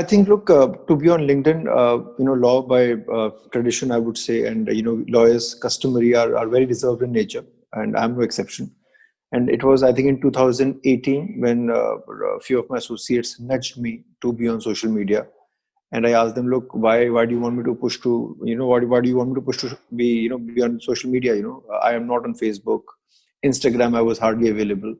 I think, look, to be on LinkedIn, law by tradition, I would say, and lawyers customary are very reserved in nature, and I'm no exception. And it was, I think, in 2018 when a few of my associates nudged me to be on social media, and I asked them, look, why do you want me to push to, why do you want me to push to be, be on social media? I am not on Facebook, Instagram. I was hardly available.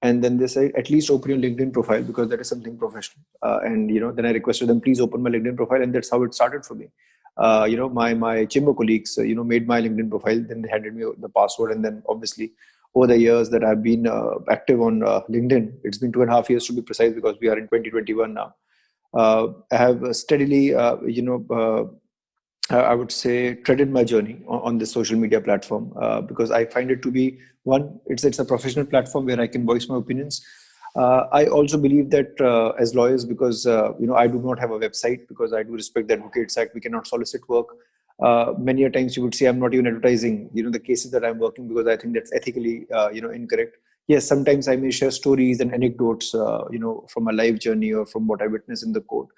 And then they said, at least open your LinkedIn profile because that is something professional. And then I requested them, please open my LinkedIn profile, and that's how it started for me. My chamber colleagues, made my LinkedIn profile. Then they handed me the password, and then obviously over the years that I've been active on LinkedIn, it's been 2.5 years to be precise because we are in 2021 now. I have steadily, I would say, treaded my journey on this social media platform because I find it to be one. It's a professional platform where I can voice my opinions. I also believe that as lawyers, because I do not have a website because I do respect the Advocates Act. We cannot solicit work. Many a times you would say I'm not even advertising, the cases that I'm working because I think that's ethically, incorrect. Yes, sometimes I may share stories and anecdotes, from a life journey or from what I witnessed in the court,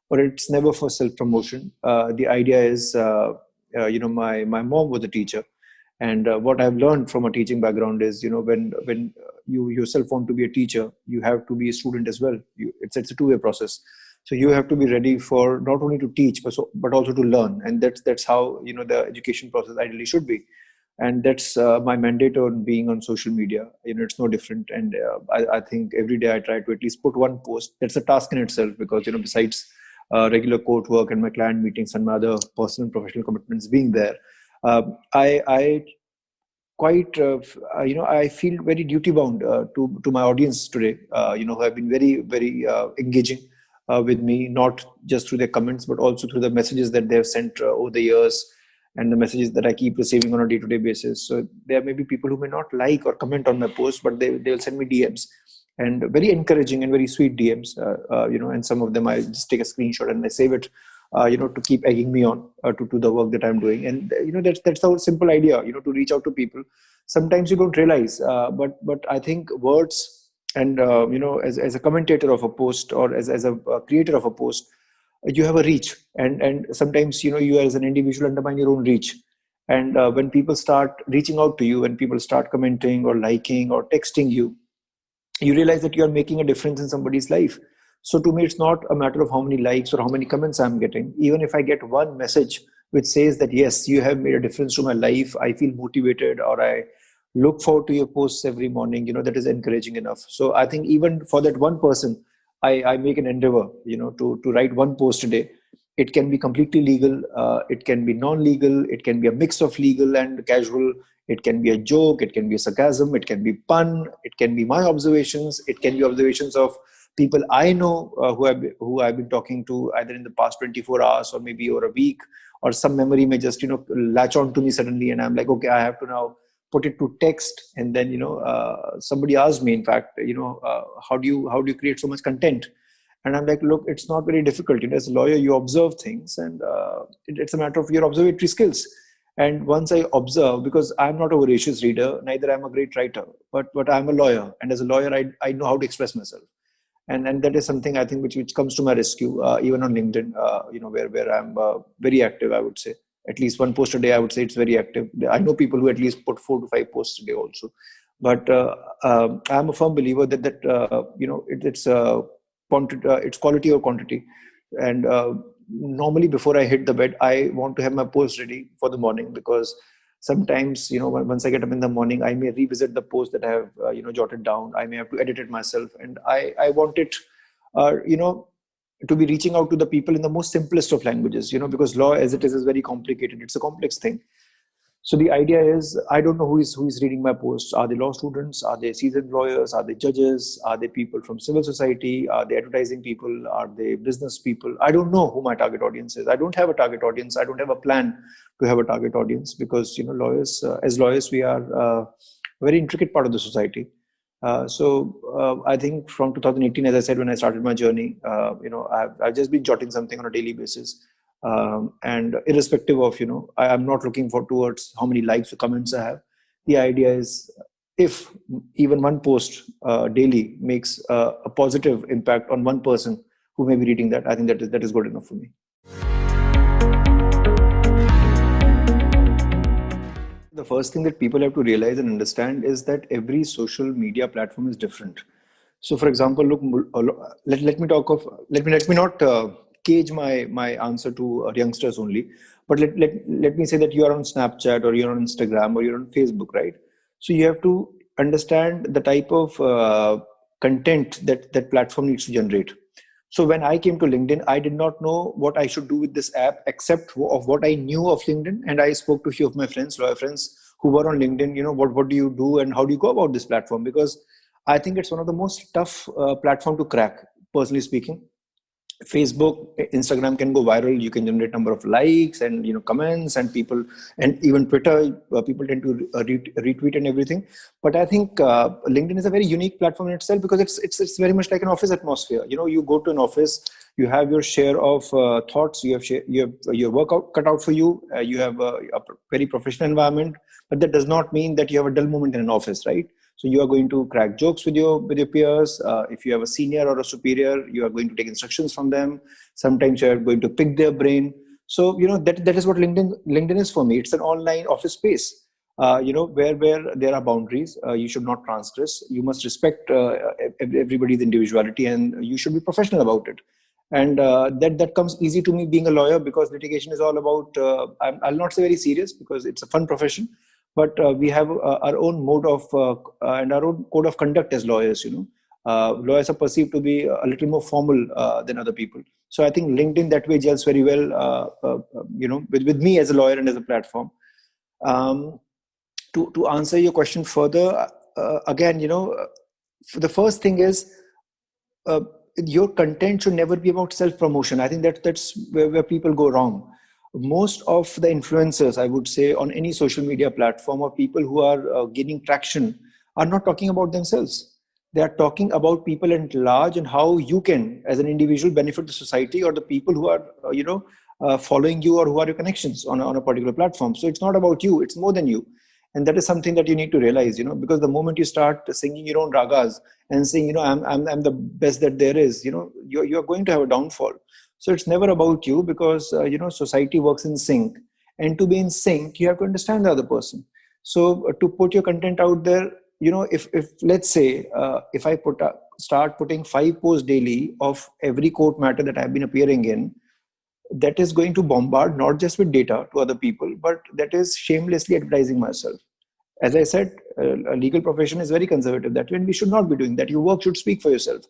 but it's never for self-promotion. The idea is, my mom was a teacher, and what I've learned from a teaching background is, when you yourself want to be a teacher, you have to be a student as well. It's a two-way process. So you have to be ready for not only to teach, but also to learn, and that's how the education process ideally should be. And that's my mandate on being on social media. It's no different. And I think every day I try to at least put one post. That's a task in itself because besides regular court work and my client meetings and my other personal and professional commitments being there, I quite I feel very duty bound to my audience today, who have been very very engaging with me, not just through their comments but also through the messages that they have sent over the years, and the messages that I keep receiving on a day-to-day basis. So there may be people who may not like or comment on my post, but they'll send me DMs, and very encouraging and very sweet DMs. And some of them I just take a screenshot and I save it, to keep egging me on to the work that I'm doing. And that's the simple idea, to reach out to people. Sometimes you don't realize, but I think words and as a commentator of a post or as a creator of a post, you have a reach, and sometimes you as an individual undermine your own reach. And when people start reaching out to you, when people start commenting or liking or texting you, you realize that you are making a difference in somebody's life. So to me, it's not a matter of how many likes or how many comments I'm getting. Even if I get one message which says that yes, you have made a difference to my life, I feel motivated, or I look forward to your posts every morning, that is encouraging enough. So I think even for that one person, I make an endeavor, to write one post a day. It can be completely legal, it can be non-legal, it can be a mix of legal and casual, it can be a joke, it can be a sarcasm, it can be pun, it can be my observations, it can be observations of people I know, who I've been talking to either in the past 24 hours or maybe over a week, or some memory may just latch on to me suddenly, and I'm like, okay, I have to now put it to text. And then somebody asked me, in fact, how do you create so much content? And I'm like, look, it's not very difficult. As a lawyer, you observe things, and it's a matter of your observatory skills. And once I observe, because I'm not a voracious reader, neither I'm a great writer, but I'm a lawyer, and as a lawyer, I know how to express myself. And that is something I think which comes to my rescue, even on LinkedIn, where I'm very active. I would say at least one post a day. I would say it's very active. I know people who at least put 4 to 5 posts a day also. But I'm a firm believer it's quality or quantity. And normally before I hit the bed, I want to have my post ready for the morning, because sometimes once I get up in the morning, I may revisit the post that I have jotted down. I may have to edit it myself, and I want it uh, you know to be reaching out to the people in the most simplest of languages, because law as it is very complicated. It's a complex thing. So the idea is, I don't know who is reading my posts. Are they law students? Are they seasoned lawyers? Are they judges? Are they people from civil society? Are they advertising people? Are they business people? I don't know who my target audience is. I don't have a target audience. I don't have a plan to have a target audience, because lawyers, as lawyers, we are a very intricate part of the society. I think from 2018, as I said, when I started my journey, I've just been jotting something on a daily basis, and irrespective of I'm not looking for towards how many likes or comments I have. The idea is, if even one post daily makes a positive impact on one person who may be reading that. I think that is good enough for me. The first thing that people have to realize and understand is that every social media platform is different. So, for example, look, let me talk of let me not cage my answer to youngsters only, but let me say that you are on Snapchat or you're on Instagram or you're on Facebook, right? So you have to understand the type of content that platform needs to generate. So when I came to LinkedIn, I did not know what I should do with this app except of what I knew of LinkedIn. And I spoke to a few of my friends, lawyer friends who were on LinkedIn. What do you do and how do you go about this platform? Because I think it's one of the most tough platform to crack, personally speaking. Facebook, Instagram can go viral. You can generate number of likes and comments and people, and even Twitter. People tend to retweet and everything. But I think LinkedIn is a very unique platform in itself because it's very much like an office atmosphere. You go to an office, you have your share of thoughts. You have your work cut out for you. You have a very professional environment, but that does not mean that you have a dull moment in an office, right? So you are going to crack jokes with your peers. If you have a senior or a superior, you are going to take instructions from them. Sometimes you are going to pick their brain. So that is what LinkedIn is for me. It's an online office space. Where there are boundaries, you should not transgress. You must respect everybody's individuality, and you should be professional about it. And that comes easy to me being a lawyer because litigation is all about. I'll not say very serious because it's a fun profession, but we have our own mode of and our own code of conduct as lawyers. Lawyers are perceived to be a little more formal than other people. So I think LinkedIn that way gels very well. With me as a lawyer and as a platform. Um, to answer your question further, again, the first thing is uh, your content should never be about self promotion. I think that's where people go wrong. Most of the influencers, I would say, on any social media platform or people who are gaining traction are not talking about themselves. They are talking about people at large and how you can, as an individual, benefit the society or the people who are, following you or who are your connections on a particular platform. So it's not about you; it's more than you, and that is something that you need to realize. Because the moment you start singing your own ragas and saying, I'm the best that there is, you're going to have a downfall. So it's never about you because society works in sync, and to be in sync, you have to understand the other person. So to put your content out there, if let's say if I start putting 5 posts daily of every court matter that I've been appearing in, that is going to bombard not just with data to other people, but that is shamelessly advertising myself. As I said, a legal profession is very conservative. That when we should not be doing that. Your work should speak for yourself.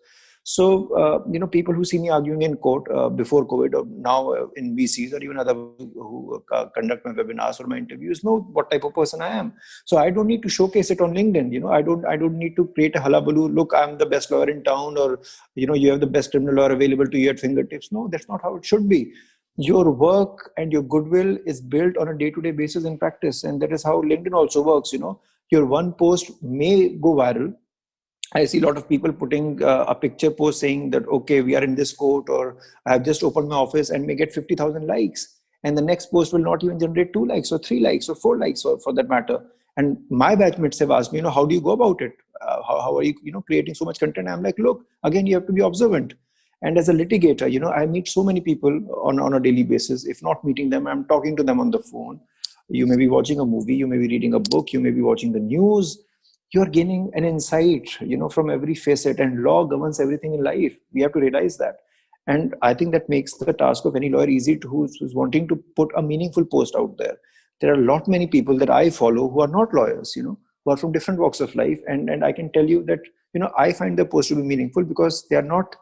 So, people who see me arguing in court before COVID or now in VCs or even other who conduct my webinars or my interviews know what type of person I am. So I don't need to showcase it on LinkedIn. I don't need to create a hullabaloo. Look, I'm the best lawyer in town, or you have the best criminal lawyer available to you at fingertips. No, that's not how it should be. Your work and your goodwill is built on a day-to-day basis in practice, and that is how LinkedIn also works. Your one post may go viral. I see a lot of people putting a picture post saying that, okay, we are in this court, or I have just opened my office, and may get 50,000 likes. And the next post will not even generate 2 likes or 3 likes or 4 likes for that matter. And my batchmates have asked me, how do you go about it? How are you, creating so much content? I'm like, look, again, you have to be observant. And as a litigator, I meet so many people on a daily basis. If not meeting them, I'm talking to them on the phone. You may be watching a movie, you may be reading a book, you may be watching the news. You're gaining an insight, from every facet, and law governs everything in life. We have to realize that. And I think that makes the task of any lawyer easy to who's wanting to put a meaningful post out there. There are a lot many people that I follow who are not lawyers, who are from different walks of life. And I can tell you that, I find the post to be meaningful because they are not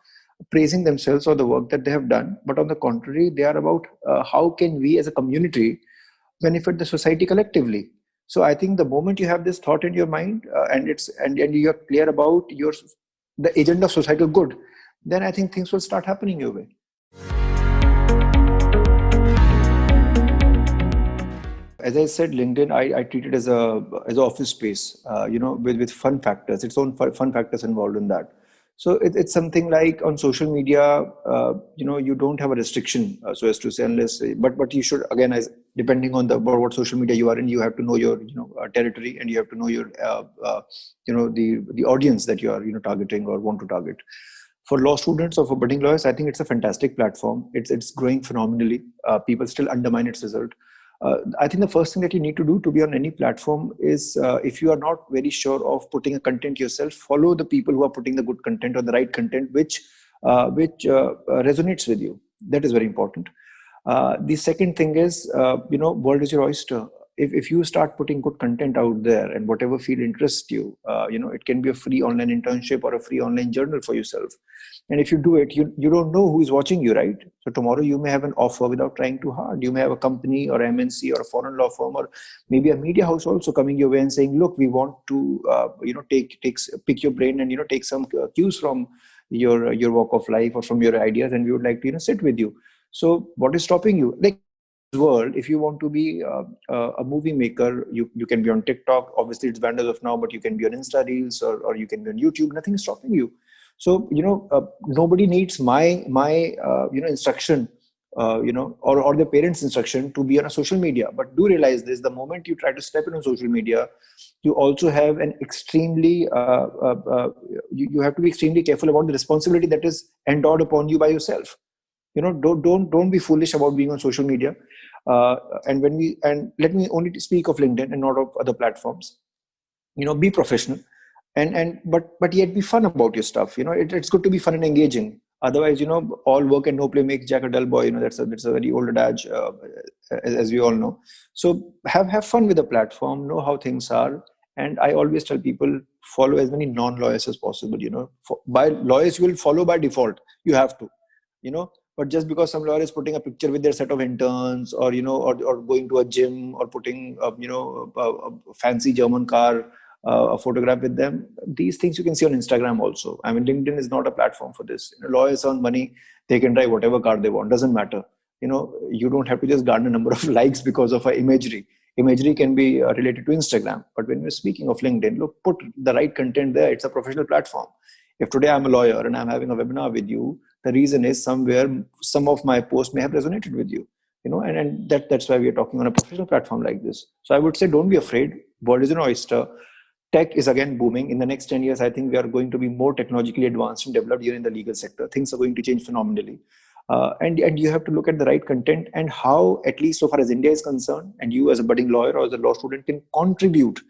praising themselves or the work that they have done, but on the contrary, they are about how can we as a community benefit the society collectively. So I think the moment you have this thought in your mind, and you're clear about the agenda of societal good, then I think things will start happening your way. As I said, LinkedIn, I treat it as an office space, with fun factors, its own fun factors involved in that. So it's something like on social media, you don't have a restriction, so as to say, unless, but you should, again, as depending on about what social media you are in, you have to know your, territory, and you have to know your, the audience that you are, targeting or want to target. For law students or for budding lawyers, I think it's a fantastic platform. It's growing phenomenally. People still undermine its result. I think the first thing that you need to do to be on any platform is, if you are not very sure of putting a content yourself, follow the people who are putting the good content or the right content, which resonates with you. That is very important. The second thing is, world is your oyster. If you start putting good content out there and whatever field interests you, it can be a free online internship or a free online journal for yourself. And if you do it, you don't know who is watching you, right? So tomorrow you may have an offer without trying too hard. You may have a company or MNC or a foreign law firm or maybe a media house also coming your way and saying, look, we want to, pick your brain and, take some cues from your walk of life or from your ideas, and we would like to, sit with you. So what is stopping you? Like, world, if you want to be a movie maker, you can be on TikTok. Obviously it's banned as of now, but you can be on Insta Reels, or you can be on YouTube. Nothing is stopping you. So nobody needs my instruction, or the parents instruction to be on a social media. But do realize this: the moment you try to step in on social media, you also have an extremely you have to be extremely careful about the responsibility that is endowed upon you by yourself. Don't be foolish about being on social media. And let me only speak of LinkedIn and not of other platforms. Be professional, but yet be fun about your stuff. It's good to be fun and engaging. Otherwise, all work and no play makes Jack a dull boy. That's a very old adage, as we all know. So have fun with the platform, know how things are. And I always tell people, follow as many non-lawyers as possible. By lawyers you will follow by default. You have to, but just because some lawyer is putting a picture with their set of interns, or or going to a gym, or putting a fancy German car, a photograph with them, these things you can see on Instagram also. I mean, LinkedIn is not a platform for this. Lawyers earn money, they can drive whatever car they want, doesn't matter. You don't have to just garner a number of likes because of imagery can be related to Instagram. But when we're speaking of LinkedIn, look, put the right content there. It's a professional platform. If today I'm a lawyer and I'm having a webinar with you, the reason is somewhere some of my posts may have resonated with you, and that's why we are talking on a professional platform like this. So I would say, don't be afraid. World is an oyster. Tech is again booming. In the next 10 years, I think we are going to be more technologically advanced and developed here in the legal sector. Things are going to change phenomenally. And you have to look at the right content and how, at least so far as India is concerned, and you as a budding lawyer or as a law student can contribute,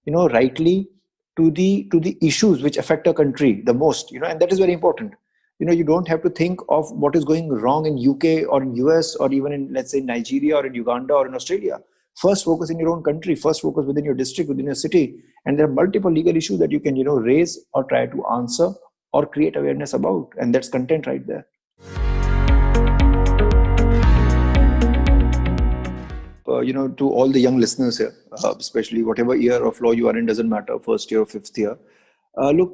rightly to the issues which affect a country the most, and that is very important. You don't have to think of what is going wrong in UK or in US or even in, let's say, Nigeria or in Uganda or in Australia. First focus in your own country, first focus within your district, within your city. And there are multiple legal issues that you can, raise or try to answer or create awareness about. And that's content right there. To all the young listeners here, especially whatever year of law you are in, doesn't matter, first year or fifth year. Look,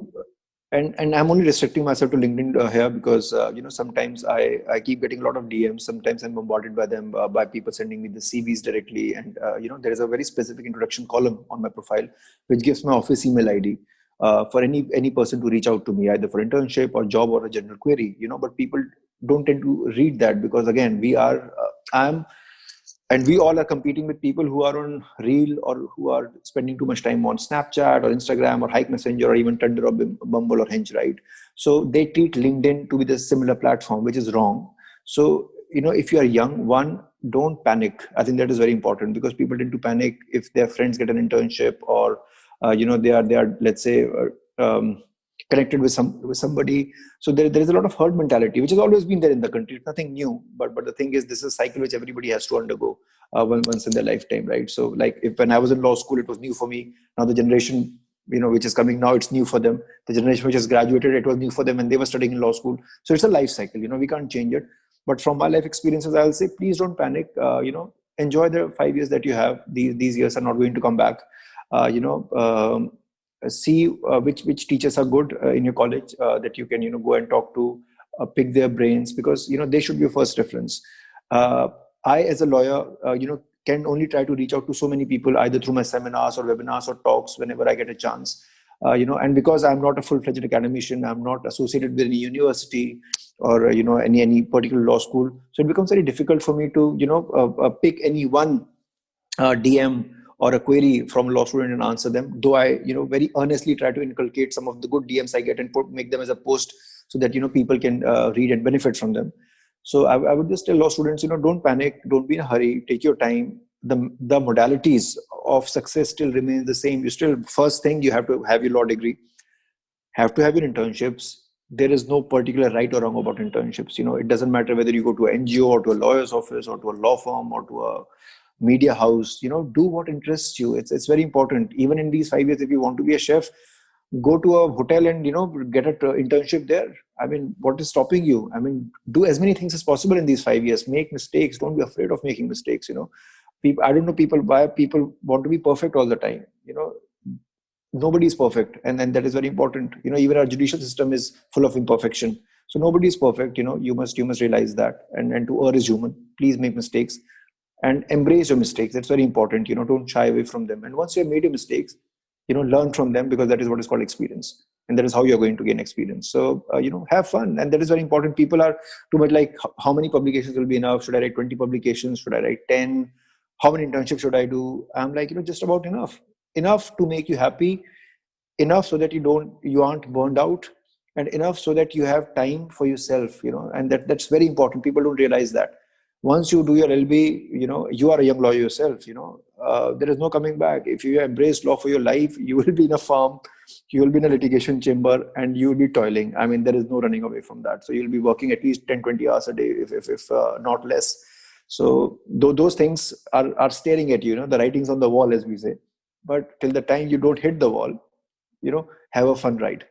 and I'm only restricting myself to LinkedIn here because, sometimes I keep getting a lot of DMs. Sometimes I'm bombarded by them, by people sending me the CVs directly. And, there is a very specific introduction column on my profile, which gives my office email ID for any person to reach out to me, either for internship or job or a general query, but people don't tend to read that because, again, and we all are competing with people who are on Reel or who are spending too much time on Snapchat or Instagram or Hike Messenger or even Tinder or Bumble or Hinge, right? So they treat LinkedIn to be the similar platform, which is wrong. So, if you are young, one, don't panic. I think that is very important because people tend to panic if their friends get an internship or, they are, let's say, connected with somebody. So there is a lot of herd mentality, which has always been there in the country. It's nothing new, but the thing is, this is a cycle which everybody has to undergo once in their lifetime, right? So like when I was in law school, it was new for me. Now the generation, which is coming now, it's new for them. The generation which has graduated, it was new for them and they were studying in law school. So it's a life cycle, we can't change it. But from my life experiences, I'll say, please don't panic. Enjoy the 5 years that you have. These years are not going to come back. See which teachers are good in your college that you can go and talk to, pick their brains, because they should be your first reference. I, as a lawyer, can only try to reach out to so many people, either through my seminars or webinars or talks whenever I get a chance. And because I'm not a full-fledged academician, I'm not associated with any university or any particular law school, so it becomes very difficult for me to pick any one DM or a query from a law student and answer them. Though I very earnestly try to inculcate some of the good DMs I get and make them as a post so that people can read and benefit from them. So I would just tell law students, don't panic, don't be in a hurry, take your time. The modalities of success still remain the same. You still, first thing, you have to have your law degree, have to have your internships. There is no particular right or wrong about internships. It doesn't matter whether you go to an NGO or to a lawyer's office or to a law firm or to a media house. Do what interests you. It's very important. Even in these 5 years, if you want to be a chef, go to a hotel and get an internship there. I mean, what is stopping you? I mean, do as many things as possible in these 5 years. Make mistakes. Don't be afraid of making mistakes. People, I don't know people why people want to be perfect all the time. Nobody is perfect, and that is very important. Even our judicial system is full of imperfection. So nobody is perfect. You must realize that, and to err is human. Please make mistakes and embrace your mistakes. That's very important. Don't shy away from them. And once you have made your mistakes, learn from them, because that is what is called experience, and that is how you're going to gain experience. So have fun, and that is very important. People are too much like, how many publications will be enough? Should I write 20 publications? Should I write 10? How many internships should I do? I'm like, just about enough to make you happy, enough so that you aren't burned out, and enough so that you have time for yourself. And that's very important. People don't realize that once you do your LB, you are a young lawyer yourself. There is no coming back. If you embrace law for your life, you will be in a firm, you will be in a litigation chamber, and you will be toiling. I mean, there is no running away from that. So you'll be working at least 10-20 hours a day, if not less. So those things are staring at you, the writings on the wall, as we say. But till the time you don't hit the wall, have a fun ride.